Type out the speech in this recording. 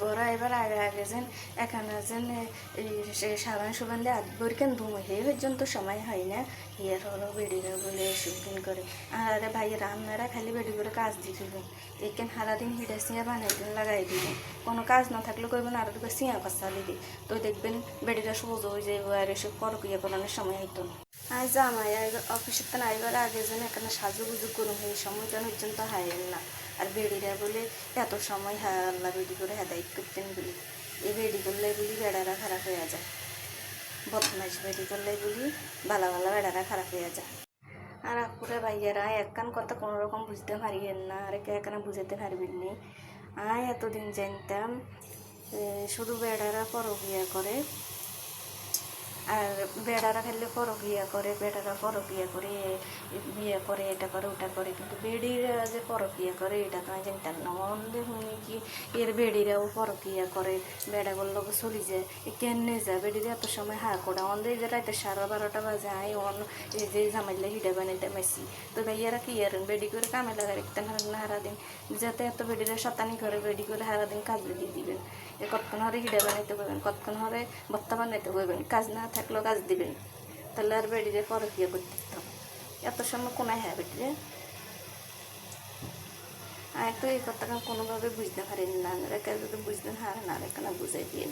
ঘরে এবার আগে আগে যেন এখানে যেন সাবান সুবান দিয়ে আধবর কেন ধুমো হে পর্যন্ত সময় হয় না হিয়ার হলো বেডিরা বলে সুদিন করে আর ভাই রান্নারা খালি বেডি করে কাজ দিয়ে দিবেন এখান সারাদিন হিডা সিঁয়া বানাই দিন লাগাই দিবেন কোনো কাজ না থাকলে করবেন আর দুটো সিঁয়া কষা দিবি তো দেখবেন বেডিরা সোজা হয়ে যাইব আর এসব করকিয়া করানোর সময় হইতো না আর জামাই অফিসের তো আইবার আগে যেন এখানে সাজুগুজু করুন এই সময় যেন পর্যন্ত হাইলেন না আর বেডিরা বলে এত সময় হ্যাঁ আল্লাহ বেডি করে হেদায়ত করতেন বলি এই বেডি করলে বলি বেড়ারা খারাপ হয়ে যায় বদমাইশ বেডি করলে বলি ভালো ভালো বেড়ারা খারাপ হয়ে যায় আর আপুরে ভাইয়েরা একখান কথা কোনো রকম বুঝতে পারিয়েন না আর এখানে বুঝাতে পারবেন নি এতদিন জানতাম শুধু বেড়ারা পরকিয়া করে আর বেড়ারা খেললে পরকিয়া করে বেড়ারা পরকিয়া করে বিয়ে করে এটা করে ওটা করে কিন্তু বেডিরা যে পরকিয়া করে এটা তো আমি জানতাম না অন্ধে শুনি কি এর বেডিরাও পরকিয়া করে বেড়াগুলোর লোক চলি যায় কেনে যায় বেডিরা এত সময় হা কোড়া অন্ধে যে রাতে 12:30 বাজে এই যে জামাইলে হিডা বানাইতে মাইছি তো ভাইয়ারা কি আর বেডি করে কামে লাগা রাখতেন হারাদিন যাতে এত বেডিরা শতানি করে বেডি করে হারাদিন কাজ দিয়ে দিবেন কতক্ষণ হরে হিডা বানাইতে করবেন কতক্ষণ হরে ভত্তা বানাইতে করবেন কাজ না থাকলেও কাজ দিবেন তাহলে আর বেডিরে পরকিয়া করতে দিতাম এত সময় কোনায় হ্যাঁ বেটিরে তো এই কথাটা কোনোভাবে বুঝতে পারেন না রেখে যদি বুঝতেন হ্যাঁ না রেখে না বুঝাই দিয়ে